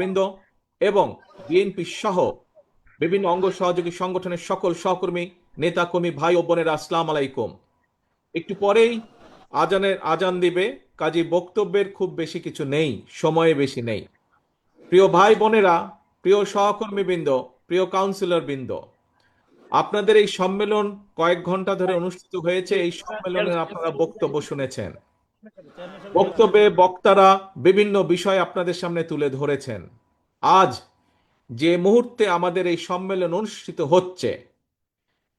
বৃন্দ এবং বিএনপি সহ বিভিন্ন অঙ্গ সহযোগী সংগঠনের সকল সহকর্মী, নেতা কর্মী, ভাই ও বোনেরা, আসসালাম আলাইকুম। একটু পরেই আজান দিবে, কাজী বক্তব্যের খুব বেশি কিছু নেই, সময় বেশি নেই। প্রিয় ভাই বোনেরা, প্রিয় সহকর্মী বৃন্দ, প্রিয় কাউন্সিলর বৃন্দ, আপনাদের এই সম্মেলন কয়েক ঘন্টা ধরে অনুষ্ঠিত হয়েছে। এই সম্মেলনে আপনারা বক্তব্য শুনেছেন। বক্তব্যে বক্তারা বিভিন্ন বিষয় আপনাদের সামনে তুলে ধরেছেন। আজ যে মুহূর্তে আমাদের এই সম্মেলন অনুষ্ঠিত হচ্ছে,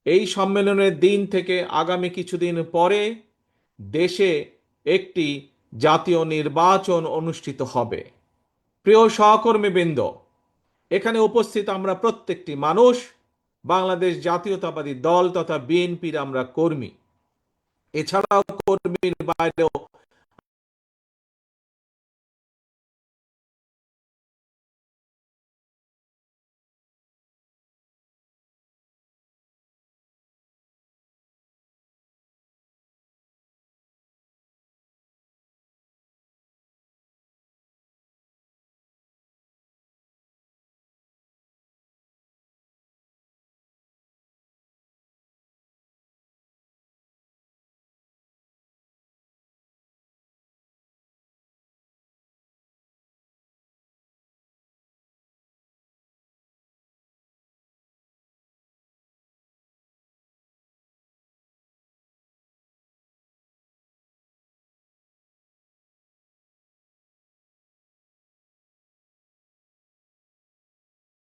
এই সম্মেলনের দিন থেকে আগামী কিছুদিন পরে দেশে একটি জাতীয় নির্বাচন অনুষ্ঠিত হবে। প্রিয় সহকর্মীবৃন্দ, এখানে উপস্থিত আমরা প্রত্যেকটি মানুষ বাংলাদেশ জাতীয়তাবাদী দল তথা বিএনপির আমরা কর্মী। এছাড়াও কর্মীর বাইরেও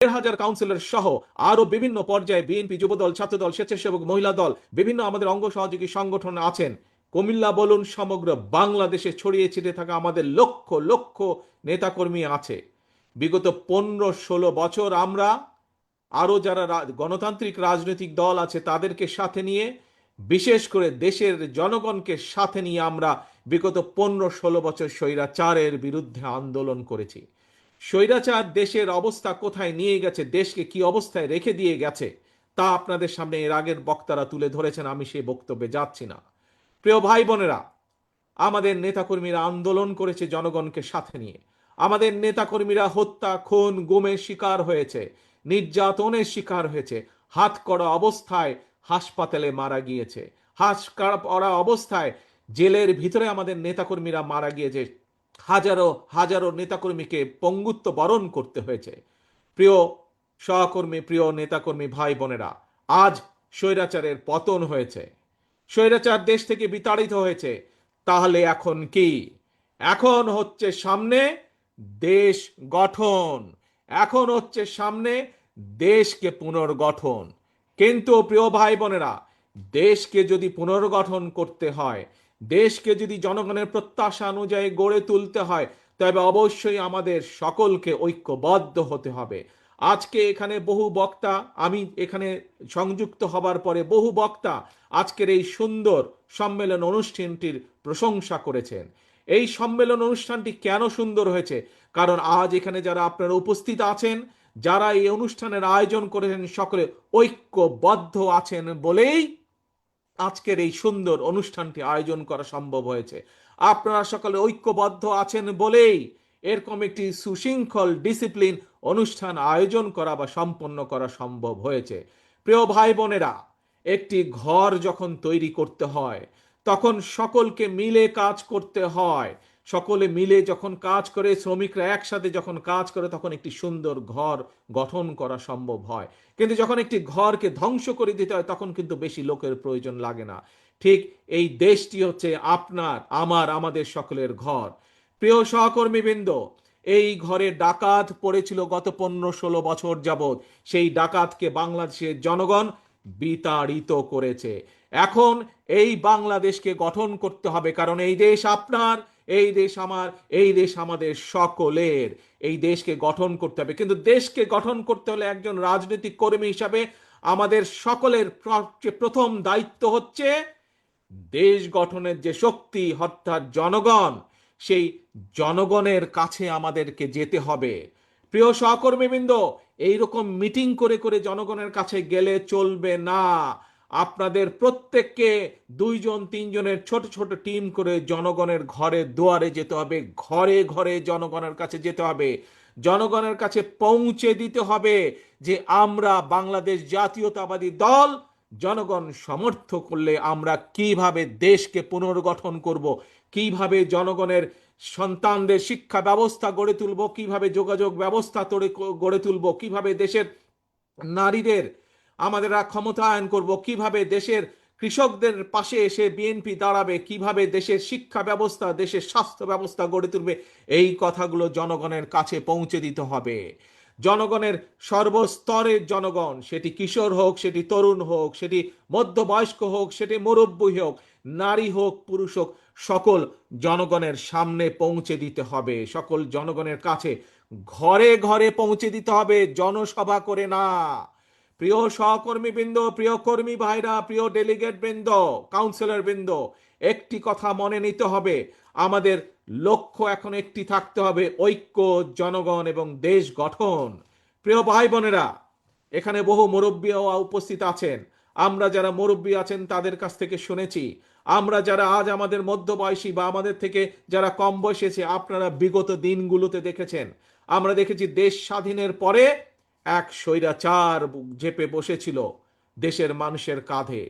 1,500 কাউন্সিলর সহ আরো বিভিন্ন পর্যায়ে বিএনপি, যুবদল, ছাত্রদল, স্বেচ্ছাসেবক, মহিলা দল, বিভিন্ন আমাদের অঙ্গ সহযোগী সংগঠন আছেন। কুমিল্লা বলুন, সমগ্র বাংলাদেশে ছড়িয়ে ছিটিয়ে থাকা আমাদের লক্ষ লক্ষ নেতাকর্মী আছে। বিগত 15-16 বছর আমরা আরো যারা গণতান্ত্রিক রাজনৈতিক দল আছে তাদেরকে সাথে নিয়ে, বিশেষ করে দেশের জনগণকে সাথে নিয়ে আমরা বিগত 15-16 বছর স্বৈরাচারের বিরুদ্ধে আন্দোলন করেছি। স্বৈরাচার দেশের অবস্থা কোথায় নিয়ে গেছে, দেশকে কি অবস্থায় রেখে দিয়ে গেছে, তা আপনাদের সামনে এর আগের বক্তারা তুলে ধরেছেন, আমি সেই বক্তব্যে যাচ্ছি না। প্রিয় ভাই বোনেরা, আমাদের নেতাকর্মীরা আন্দোলন করেছে জনগণকে সাথে নিয়ে। আমাদের নেতাকর্মীরা হত্যা, খুন, গুমের শিকার হয়েছে, নির্যাতনের শিকার হয়েছে, হাত করা অবস্থায় হাসপাতালে মারা গিয়েছে, হাত করা অবস্থায় জেলের ভিতরে আমাদের নেতাকর্মীরা মারা গিয়েছে। হাজারো হাজারো নেতাকর্মীকে পঙ্গুত্ব বরণ করতে হয়েছে। প্রিয় সহকর্মী, প্রিয় নেতাকর্মী, ভাই বোনেরা, আজ স্বৈরাচারের পতন হয়েছে, স্বৈরাচার দেশ থেকে বিতাড়িত হয়েছে। তাহলে এখন কি? এখন হচ্ছে সামনে দেশ গঠন, এখন হচ্ছে সামনে দেশকে পুনর্গঠন। কিন্তু প্রিয় ভাই বোনেরা, দেশকে যদি পুনর্গঠন করতে হয়, দেশকে যদি জনগণের প্রত্যাশা অনুযায়ী গড়ে তুলতে হয়, তবে অবশ্যই আমাদের সকলকে ঐক্যবদ্ধ হতে হবে। আজকে এখানে বহু বক্তা, আমি এখানে সংযুক্ত হবার পরে বহু বক্তা আজকের এই সুন্দর সম্মেলন অনুষ্ঠানটির প্রশংসা করেছেন। এই সম্মেলন অনুষ্ঠানটি কেন সুন্দর হয়েছে? কারণ আজ এখানে যারা আপনারা উপস্থিত আছেন, যারা এই অনুষ্ঠানের আয়োজন করেছেন, সকলে ঐক্যবদ্ধ আছেন বলেই আজকের এই সুন্দর অনুষ্ঠানটি আয়োজন করা সম্ভব হয়েছে। আপনারা সকলে ঐক্যবদ্ধ আছেন বলেই এরকম একটি সুশৃঙ্খল ডিসিপ্লিন অনুষ্ঠান আয়োজন করা বা সম্পন্ন করা সম্ভব হয়েছে। প্রিয় ভাই বোনেরা, একটি ঘর যখন তৈরি করতে হয় তখন সকলকে মিলে কাজ করতে হয়। সকলে মিলে যখন কাজ করে, শ্রমিকরা একসাথে যখন কাজ করে, তখন একটি সুন্দর ঘর গঠন করা সম্ভব হয়। কিন্তু যখন একটি ঘরকে ধ্বংস করে দিতে হয় তখন কিন্তু বেশি লোকের প্রয়োজন লাগে না। ঠিক এই দেশটি হচ্ছে আপনার, আমার, আমাদের সকলের ঘর। প্রিয় সহকর্মীবৃন্দ, এই ঘরে ডাকাত পড়েছিল গত 15-16 বছর যাবৎ। সেই ডাকাতকে বাংলাদেশের জনগণ বিতাড়িত করেছে। এখন এই বাংলাদেশকে গঠন করতে হবে, কারণ এই দেশ আপনার, এই দেশ আমার, এই দেশ আমাদের সকলের। এই দেশকে গঠন করতে হবে, কিন্তু দেশকে গঠন করতে হলে একজন রাজনৈতিক কর্মী হিসাবে আমাদের সকলের প্রথম দায়িত্ব হচ্ছে দেশ গঠনের যে শক্তি অর্থাৎ জনগণ, সেই জনগণের কাছে আমাদেরকে যেতে হবে। প্রিয় সহকর্মীবৃন্দ, এইরকম মিটিং করে করে জনগণের কাছে গেলে চলবে না। আপনাদের প্রত্যেককে 2-3 জনের ছোট ছোট টিম করে জনগণের ঘরে দুয়ারে যেতে হবে, ঘরে ঘরে জনগণের কাছে যেতে হবে। জনগণের কাছে পৌঁছে দিতে হবে যে আমরা বাংলাদেশ জাতীয়তাবাদী দল জনগণ সমর্থ করলে আমরা কিভাবে দেশকে পুনর্গঠন করব, কিভাবে জনগণের সন্তানদের শিক্ষা ব্যবস্থা গড়ে তুলব, কিভাবে যোগাযোগ ব্যবস্থা গড়ে তুলব, কিভাবে দেশের নারীদের আমাদের ক্ষমতায়ন করব, কিভাবে দেশের কৃষকদের পাশে এসে বিএনপি দাঁড়াবে, কিভাবে দেশের শিক্ষা ব্যবস্থা, দেশের স্বাস্থ্য ব্যবস্থা গড়ে তুলবে, এই কথাগুলো জনগণের কাছে পৌঁছে দিতে হবে। জনগণের সর্বস্তরের জনগণ, সেটি কিশোর হোক, সেটি তরুণ হোক, সেটি মধ্যবয়স্ক হোক, সেটি মুরব্বী হোক, নারী হোক, পুরুষ হোক, সকল জনগণের সামনে পৌঁছে দিতে হবে, সকল জনগণের কাছে ঘরে ঘরে পৌঁছে দিতে হবে, জনসভা করে না। প্রিয় সহকর্মী বৃন্দ, প্রিয় কর্মী ভাইরা, প্রিয় ডেলিগেট বৃন্দ, কাউন্সিলর বৃন্দ, একটি কথা মনে নিতে হবে, আমাদের লক্ষ্য এখন একটি থাকতে হবে, ঐক্য, জনগণ এবং দেশ গঠন। প্রিয় ভাই বোনেরা, এখানে বহু মুরব্বীও উপস্থিত আছেন। আমরা যারা মুরব্বী আছেন তাদের কাছ থেকে শুনেছি, আমরা যারা আজ আমাদের মধ্যবয়সী বা আমাদের থেকে যারা কম বয়সী, আপনারা বিগত দিনগুলোতে দেখেছেন, আমরা দেখেছি দেশ স্বাধীনের পরে এক স্বৈরাচার চেপে বসেছিল দেশের মানুষের কাঁধে।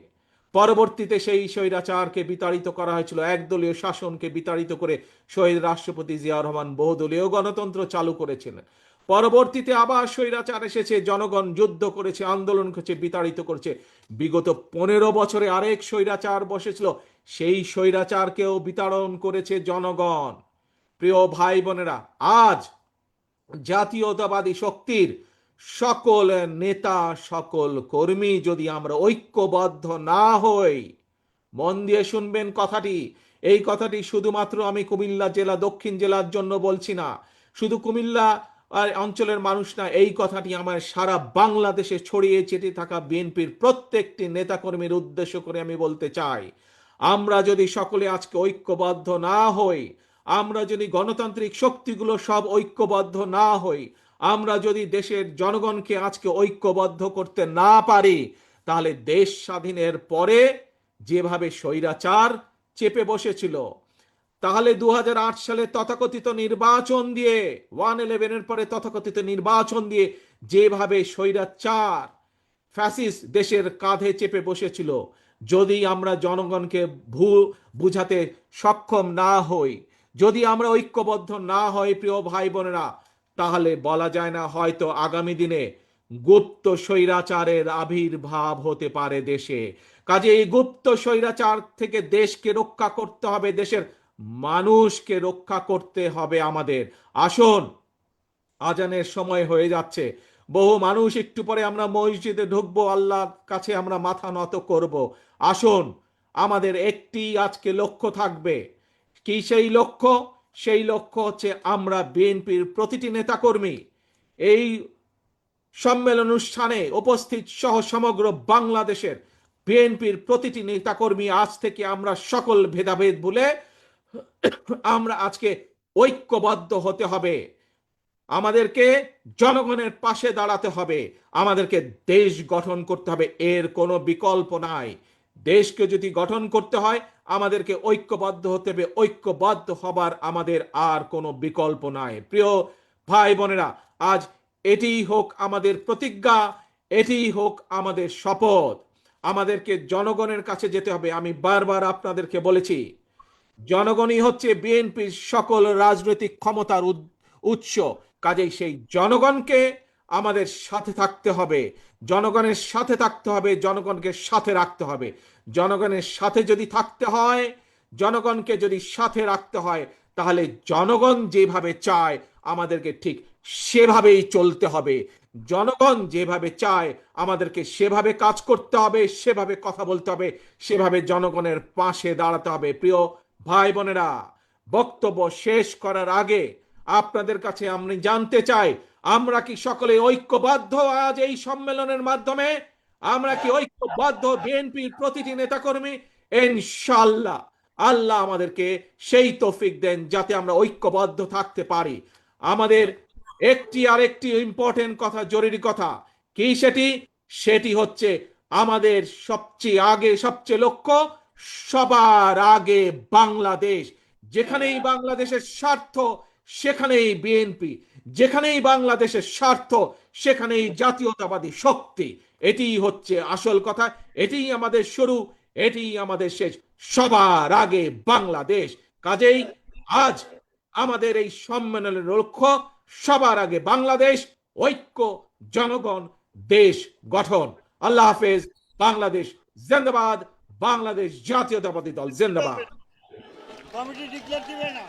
পরবর্তীতে সেই স্বৈরাচারকে বিতাড়িত করা হয়েছিল, একদলীয় শাসনকে বিতাড়িত করে শহীদ রাষ্ট্রপতি জিয়া রহমান বহুদলীয় গণতন্ত্র চালু করেছিলেন। পরবর্তীতে আবার স্বৈরাচার এসেছে, জনগণ যুদ্ধ করেছে, আন্দোলন করেছে, বিতাড়িত করেছে। বিগত 15 বছরে আরেক স্বৈরাচার বসেছিল, সেই স্বৈরাচারকেও বিতাড়ন করেছে জনগণ। প্রিয় ভাই বোনেরা, আজ জাতীয়তাবাদী শক্তির সকল নেতা, সকল কর্মী যদি আমরা ঐক্যবদ্ধ না হই, মন দিয়ে শুনবেন কথাটি, এই কথাটি শুধুমাত্র আমি কুমিল্লা জেলা, দক্ষিণ জেলার জন্য বলছি না, শুধু কুমিল্লা অঞ্চলের মানুষ না, এই কথাটি আমার সারা বাংলাদেশে ছড়িয়ে ছিটিয়ে থাকা বিএনপির প্রত্যেকটি নেতাকর্মীর উদ্দেশ্য করে আমি বলতে চাই, আমরা যদি সকলে আজকে ঐক্যবদ্ধ না হই, আমরা যদি গণতান্ত্রিক শক্তিগুলো সব ঐক্যবদ্ধ না হই, আমরা যদি দেশের জনগণকে আজকে ঐক্যবদ্ধ করতে না পারি, তাহলে দেশ স্বাধীনের পরে যেভাবে স্বৈরাচার চেপে বসেছিল, তাহলে 2008 সালে তথাকথিত নির্বাচন দিয়ে, 1/11-এর পরে তথাকথিত নির্বাচন দিয়ে যেভাবে স্বৈরাচার ফ্যাসিস্ট দেশের কাঁধে চেপে বসেছিল, যদি আমরা জনগণকে বুঝাতে সক্ষম না হই, যদি আমরা ঐক্যবদ্ধ না হই প্রিয় ভাই বোনেরা, তাহলে বলা যায় না, হয়তো আগামী দিনে গুপ্ত স্বৈরাচারের আবির্ভাব হতে পারে দেশে। কাজে এই গুপ্ত স্বৈরাচার থেকে দেশকে রক্ষা করতে হবে, দেশের মানুষকে রক্ষা করতে হবে আমাদের। আসুন, আজানের সময় হয়ে যাচ্ছে, বহু মানুষ একটু পরে আমরা মসজিদে ঢুকবো, আল্লাহর কাছে আমরা মাথা নত করব। আসুন, আমাদের একটি আজকে লক্ষ্য থাকবে। কি সেই লক্ষ্য? সেই লক্ষ্য হচ্ছে আমরা বিএনপির প্রতিটি নেতাকর্মী এই সম্মেলন অনুষ্ঠানে উপস্থিত সহ সমগ্র বাংলাদেশের বিএনপির প্রতিটি নেতাকর্মী আজ থেকে আমরা সকল ভেদাভেদ ভুলে আমরা আজকে ঐক্যবদ্ধ হতে হবে, আমাদেরকে জনগণের পাশে দাঁড়াতে হবে, আমাদেরকে দেশ গঠন করতে হবে, এর কোনো বিকল্প নাই। দেশকে যদি গঠন করতে হয় আমাদেরকে ঐক্যবদ্ধ হতে হবে, ঐক্যবদ্ধ হবার আমাদের আর কোনো বিকল্প নাই। প্রিয় ভাই বোনেরা, আজ এটিই হোক আমাদের প্রতিজ্ঞা, এটিই হোক আমাদের শপথ, আমাদেরকে জনগণের কাছে যেতে হবে। আমি বারবার আপনাদেরকে বলেছি, জনগণই হচ্ছে বিএনপির সকল রাজনৈতিক ক্ষমতার উৎস। কাজেই সেই জনগণকে আমাদের সাথে থাকতে হবে, জনগণের সাথে থাকতে হবে, জনগণকে সাথে রাখতে হবে। জনগণের সাথে যদি থাকতে হয়, জনগণকে যদি সাথে রাখতে হয়, তাহলে জনগণ যেভাবে চায় আমাদেরকে ঠিক সেভাবেই চলতে হবে। জনগণ যেভাবে চায় আমাদেরকে সেভাবে কাজ করতে হবে, সেভাবে কথা বলতে হবে, সেভাবে জনগণের পাশে দাঁড়াতে হবে। প্রিয় ভাই বোনেরা, বক্তব্য শেষ করার আগে আপনাদের কাছে আমি জানতে চাই, আমরা কি সকলে ঐক্যবদ্ধ? আজ এই সম্মেলনের মাধ্যমে আমরা কি ঐক্যবদ্ধ বিএনপির প্রতিটি নেতাকর্মী? ইনশাআল্লাহ আল্লাহ আমাদেরকে সেই তৌফিক দেন যাতে আমরা ঐক্যবদ্ধ থাকতে পারি। আমাদের একটি আরেকটি ইম্পর্টেন্ট কথা, জরুরি কথা কি সেটি? সেটি হচ্ছে আমাদের সবচেয়ে আগে, সবচেয়ে লক্ষ্য সবার আগে বাংলাদেশ। যেখানেই বাংলাদেশের স্বার্থ, সেখানেই বিএনপি, যেখানেই বাংলাদেশের স্বার্থ সেখানেই জাতীয়তাবাদী শক্তি। এটিই হচ্ছে আসল কথা, এটিই আমাদের শুরু, এটিই আমাদের শেষ। সবার আগে বাংলাদেশ। কাজেই আজ আমাদের এই সম্মেলনের লক্ষ্য সবার আগে বাংলাদেশ, ঐক্য, জনগণ, দেশ গঠন। আল্লাহ হাফেজ। বাংলাদেশ জিন্দাবাদ। বাংলাদেশ জাতীয়তাবাদী দল জিন্দাবাদ। কমিটি ডিক্লেয়ার দিবে না।